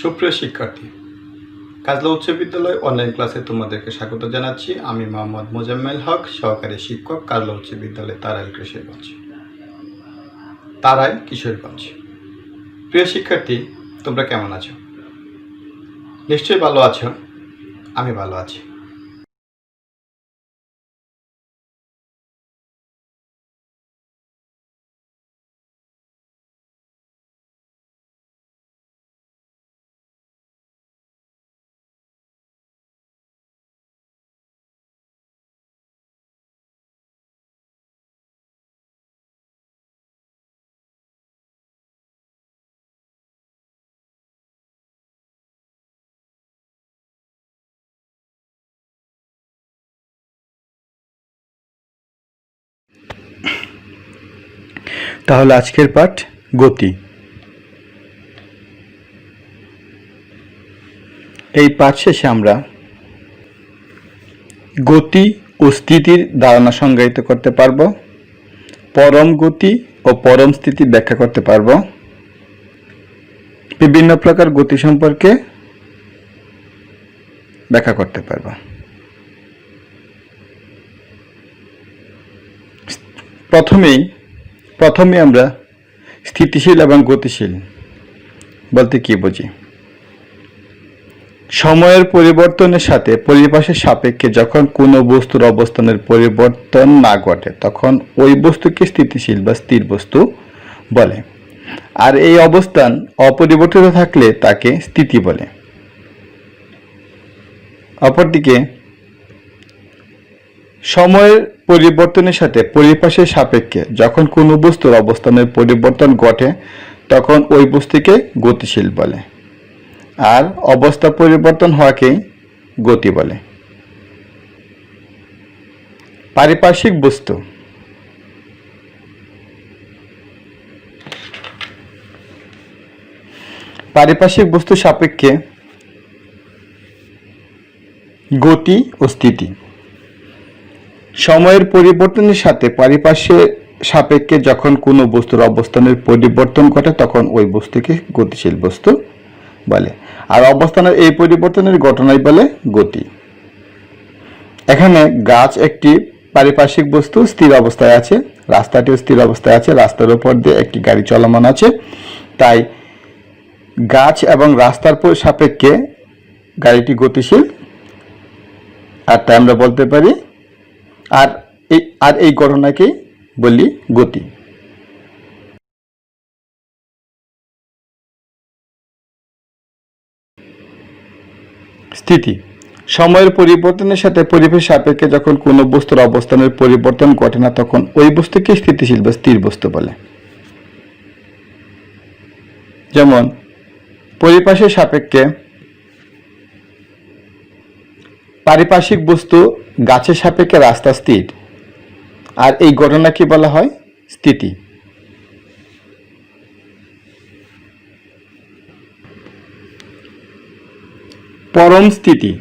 সুপ্রিয় শিক্ষার্থী, কাজলা উচ্চ বিদ্যালয় অনলাইন ক্লাসে তোমাদেরকে স্বাগত জানাচ্ছি। আমি মোহাম্মদ মোজাম্মেল হক, সহকারী শিক্ষক, কাজলা উচ্চ বিদ্যালয় তারাইল কিশোরগঞ্জ। প্রিয় শিক্ষার্থী, তোমরা কেমন আছো? নিশ্চয়ই ভালো আছো। আমি ভালো আছি। তাহলে আজকের পাঠ গতি। এই পাঠ শেষে আমরা গতি ও স্থিতির ধারণা সংজ্ঞায়িত করতে পারব, পরম গতি ও পরম স্থিতি ব্যাখ্যা করতে পারব, বিভিন্ন প্রকার গতি সম্পর্কে ব্যাখ্যা করতে পারব। প্রথমে আমরা স্থিতিশীল এবং গতিশীল বলতে কি বুঝি। সময়ের পরিবর্তনের সাথে পরিবেশের সাপেক্ষে যখন কোনো বস্তুর অবস্থানের পরিবর্তন না ঘটে তখন ওই বস্তুকে স্থিতিশীল বা স্থির বস্তু বলে, আর এই অবস্থান অপরিবর্তিত থাকলে তাকে স্থিতি বলে। অপরদিকে সময়ের পরিবর্তনের সাথে পরিবেশের সাপেক্ষে যখন কোনো বস্তুর অবস্থানের পরিবর্তন ঘটে তখন ওই বস্তুকে গতিশীল বলে, আর অবস্থা পরিবর্তন হওয়াকেই গতি বলে। পারিপার্শ্বিক বস্তু। পারিপার্শ্বিক বস্তু সাপেক্ষে গতি ও স্থিতি। সময়ের পরিবর্তনের সাথে পারিপার্শ্বিক সাপেক্ষে যখন কোনো বস্তুর অবস্থানের পরিবর্তন ঘটে তখন ওই বস্তুকে গতিশীল বস্তু বলে, আর অবস্থানের এই পরিবর্তনের ঘটনাই বলে গতি। এখানে গাছ একটি পারিপার্শ্বিক বস্তু, স্থির অবস্থায় আছে। রাস্তাটিও স্থির অবস্থায় আছে, রাস্তার উপর দিয়ে একটি গাড়ি চলমান আছে। তাই গাছ এবং রাস্তার সাপেক্ষে গাড়িটি গতিশীল, আর তাই আমরা বলতে পারি আর এই ঘটনাকেই বলি গতি। স্থিতি। সময়ের পরিবর্তনের সাথে পরিবেশ সাপেক্ষে যখন কোনো বস্তুর অবস্থানের পরিবর্তন ঘটে না তখন ওই বস্তুকে স্থিতিশীল বা স্থির বস্তু বলে। যেমন পরিবেশের সাপেক্ষে পারিপার্শ্বিক বস্তু গাছের সাপেক্ষে রাস্তা স্থির, আর এই ঘটনাকে বলা হয় স্থিতি। পরম স্থিতি।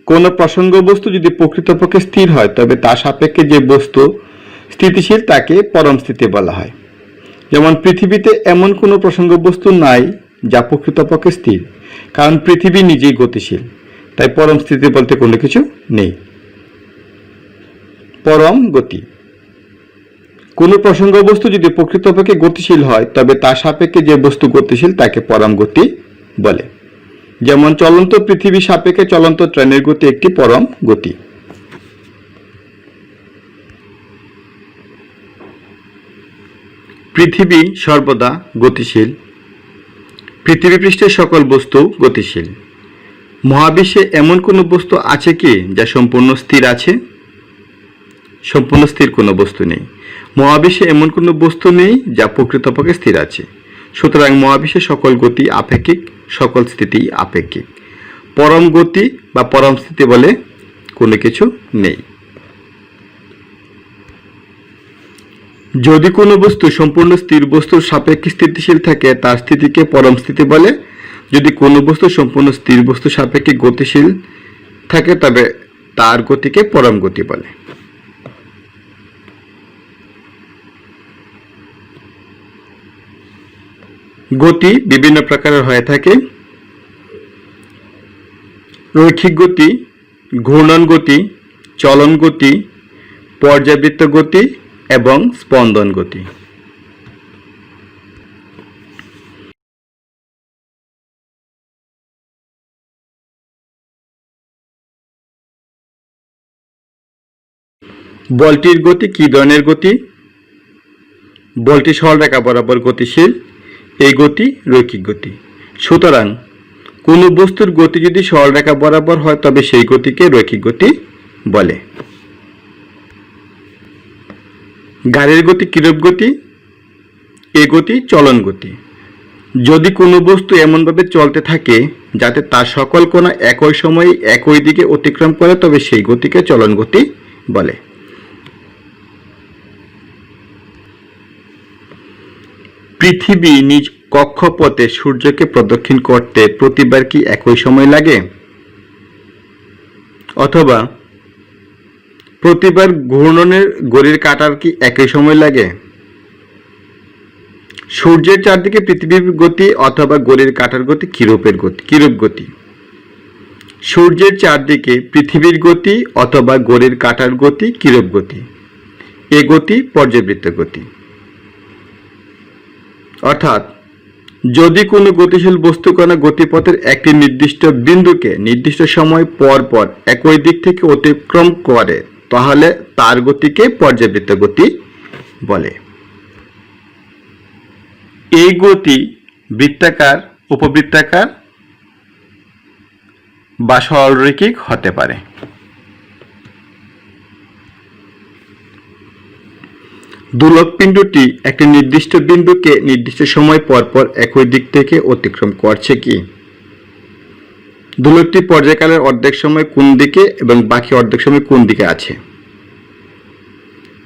কোনো প্রসঙ্গ বস্তু যদি প্রকৃতপক্ষে স্থির হয় তবে তার সাপেক্ষে যে বস্তু স্থিতিশীল তাকে পরম স্থিতি বলা হয়। যেমন পৃথিবীতে এমন কোনো প্রসঙ্গ বস্তু নাই যা প্রকৃতপক্ষে স্থির, কারণ পৃথিবী নিজেই গতিশীল, তাই পরম স্থিতি বলতে কোনো কিছু নেই। পরম গতি। কোনো প্রসঙ্গ বস্তু যদি প্রকৃতপক্ষে গতিশীল হয় তবে তার সাপেক্ষে যে বস্তু গতিশীল তাকে পরম গতি বলে। যেমন চলন্ত পৃথিবী সাপেক্ষে চলন্ত ট্রেনের গতি একটি পরম গতি। পৃথিবী সর্বদা গতিশীল। পৃথিবী পৃষ্ঠের সকল বস্তু গতিশীল। মহাবিশ্বে এমন কোনো বস্তু আছে কি যা সম্পূর্ণ স্থির আছে? সম্পূর্ণ স্থির কোনো বস্তু নেই। মহাবিশ্বে এমন কোনো বস্তু নেই যা প্রকৃতপক্ষে স্থির আছে। সুতরাং মহাবিশ্বের সকল গতি আপেক্ষিক, সকল স্থিতি আপেক্ষিক। পরম গতি বা পরম স্থিতি বলে কোনো কিছু নেই। যদি কোনো বস্তু সম্পূর্ণ স্থির বস্তুর সাপেক্ষে স্থিতিশীল থাকে তার স্থিতিকে পরম স্থিতি বলে। যদি কোনো বস্তু সম্পূর্ণ স্থির বস্তুর সাপেক্ষে গতিশীল থাকে তবে তার গতিকে পরম গতি বলে। গতি বিভিন্ন প্রকারের হয়ে থাকে। রৈখিক গতি, ঘূর্ণন গতি, চলন গতি, পর্যাবৃত্ত গতি এবং স্পন্দন গতি। বলটির গতি কি ধরনের গতি? বলটি সরলরেখা বরাবর গতিশীল, এই গতি রৈখিক গতি। সুতরাং কোনো বস্তুর গতি যদি সরলরেখা বরাবর হয় তবে সেই গতিকে রৈখিক গতি বলে। গাড়ির গতি কিরূপ গতি? এই গতি চলন গতি। যদি কোনো বস্তু এমনভাবে চলতে থাকে যাতে তার সকল কণা একই সময়ে একই দিকে অতিক্রম করে তবে সেই গতিকে চলন গতি বলে। পৃথিবী নিজ কক্ষপথে সূর্যকে প্রদক্ষিণ করতে প্রতিবার কি একই সময় লাগে? অথবা প্রতিবার ঘূর্ণনের ঘড়ির কাঁটার কি একই সময় লাগে? সূর্যের চারদিকে পৃথিবীর গতি অথবা ঘড়ির কাঁটার গতি কিরূপ গতি? সূর্যের চারদিকে পৃথিবীর গতি অথবা ঘড়ির কাঁটার গতি কিরূপ গতি? এ গতি পর্যাবৃত্ত গতি। অর্থাৎ যদি কোনো গতিশীল বস্তুকণা গতিপথের একটি নির্দিষ্ট বিন্দুকে নির্দিষ্ট সময় পর পর একই দিক থেকে অতিক্রম করে তাহলে তার গতিকে পর্যাবৃত্ত গতি বলে। এই গতি বৃত্তাকার, উপবৃত্তাকার বা সরলরৈখিক হতে পারে। দোলক পিণ্ডটি একটি নির্দিষ্ট বিন্দুকে নির্দিষ্ট সময় পর পর একই দিক থেকে অতিক্রম করছে কি? দোলকটি পর্যায়কালের অর্ধেক সময় কোন দিকে এবং বাকি অর্ধেক সময় কোন দিকে আছে?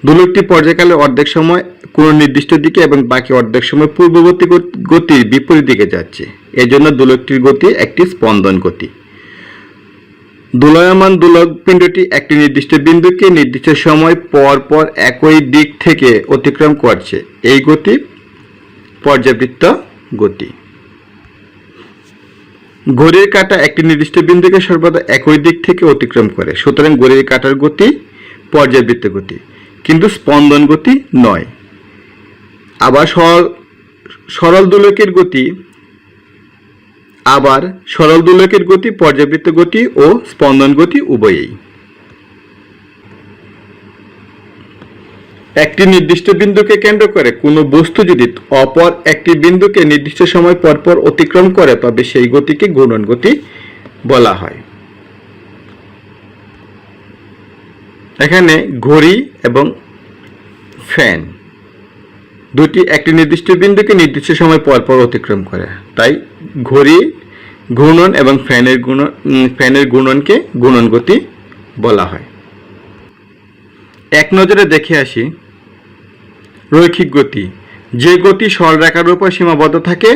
দোলকটি পর্যায়কালের অর্ধেক সময় কোন নির্দিষ্ট দিকে এবং বাকি অর্ধেক সময় পূর্ববর্তী গতির বিপরীত দিকে যাচ্ছে। এজন্য দোলকটির গতি একটি স্পন্দন গতি। দোলায়মান দোলক পিণ্ডটি একটি নির্দিষ্ট বিন্দুকে নির্দিষ্ট সময় পর পর একই দিক থেকে অতিক্রম করছে, এই গতি পর্যাবৃত্ত গতি। ঘড়ির কাঁটা একটি নির্দিষ্ট বিন্দুকে সর্বদা একই দিক থেকে অতিক্রম করে, সুতরাং ঘড়ির কাঁটার গতি পর্যাবৃত্ত গতি, কিন্তু স্পন্দন গতি নয়। আবার সরল দোলকের গতি পর্যাবৃত্ত গতি ও স্পন্দন গতি উভয়ই। একটি নির্দিষ্ট বিন্দুকে কেন্দ্র করে কোনো বস্তু যদি অপর একটি বিন্দুকে নির্দিষ্ট সময় পর পর অতিক্রম করে তবে সেই গতিকে ঘূর্ণন গতি বলা হয়। এখানে ঘড়ি এবং ফ্যান দুটি একটি নির্দিষ্ট বিন্দুকে নির্দিষ্ট সময় পর পর অতিক্রম করে, তাই ঘড়ি ঘূর্ণন এবং ফ্যানের ঘূর্ণনকে ঘূর্ণন গতি বলা হয়। এক নজরে দেখে আসি রৈখিক গতি। যে গতি সরলরেখার উপর সীমাবদ্ধ থাকে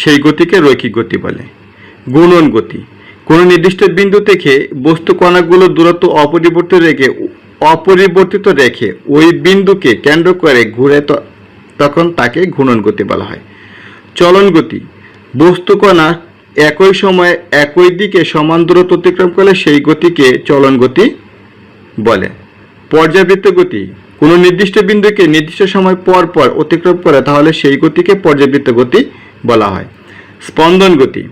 সেই গতিকে রৈখিক গতি বলে। ঘূর্ণন গতি কোনো নির্দিষ্ট বিন্দু থেকে বস্তু কণাগুলোর দূরত্ব অপরিবর্তিত রেখে ওই বিন্দুকে কেন্দ্র করে ঘুরে তখন তাকে ঘূর্ণন গতি বলা হয়। চলন গতি বস্তু কণা একই সময়ে একই দিকে সমান দূরত্ব অতিক্রম করলে সেই গতিকে চলন গতি বলে। পর্যাবৃত্ত গতি কোনো নির্দিষ্ট বিন্দুকে নির্দিষ্ট সময় পর পর অতিক্রম করে তাহলে সেই গতিকে পর্যাবৃত্ত গতি বলা হয়। স্পন্দন গতি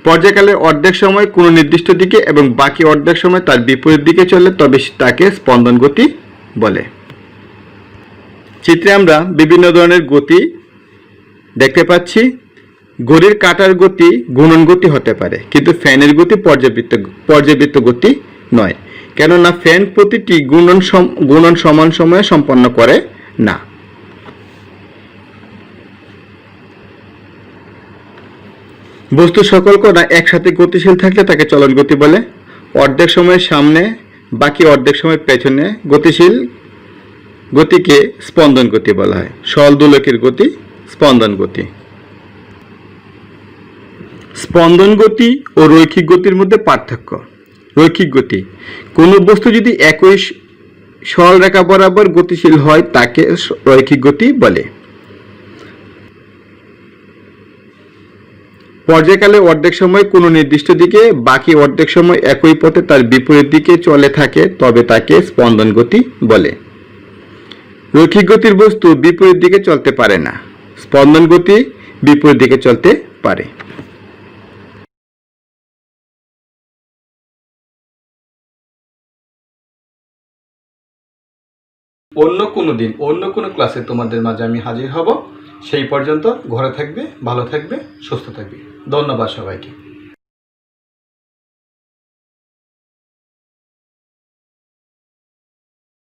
পর্যায়কালের অর্ধেক সময় কোনো নির্দিষ্ট দিকে এবং বাকি অর্ধেক সময় তার বিপরীত দিকে চলে তবে তাকে স্পন্দন গতি বলে। চিত্রে আমরা বিভিন্ন ধরনের গতি দেখতে পাচ্ছি। ঘড়ির কাঁটার গতি ঘূর্ণন গতি হতে পারে, কিন্তু ফ্যানের গতি পর্যাবৃত্ত গতি নয়, কেননা ফ্যান প্রতিটি ঘূর্ণন সমান সময়ে সম্পন্ন করে না। বস্তু সকল কণা একসাথে গতিশীল থাকলে তাকে চলন গতি বলে। অর্ধেক সময়ের সামনে বাকি অর্ধেক সময় পেছনে গতিশীল গতিকে স্পন্দন গতি বলা হয়। সরল দোলকের গতি স্পন্দন গতি। স্পন্দন গতি ও রৈখিক গতির মধ্যে পার্থক্য। রৈখিক গতি কোনো বস্তু যদি একই সরলরেখা বরাবর গতিশীল হয় তাকে রৈখিক গতি বলে। পর্যায়কালে অর্ধেক সময় কোনো নির্দিষ্ট দিকে, বাকি অর্ধেক সময় একই পথে তার বিপরীত দিকে চলে থাকে, তবে তাকে স্পন্দন গতি বলে। রৈখিক গতির বস্তু বিপরীত দিকে চলতে পারে না, স্পন্দন গতি বিপরীত দিকে চলতে পারে। অন্য কোনো দিন অন্য কোনো ক্লাসে তোমাদের মাঝে আমি হাজির হব। সেই পর্যন্ত ঘরে থাকবে, ভালো থাকবে, সুস্থ থাকবে। ধন্যবাদ সবাইকে।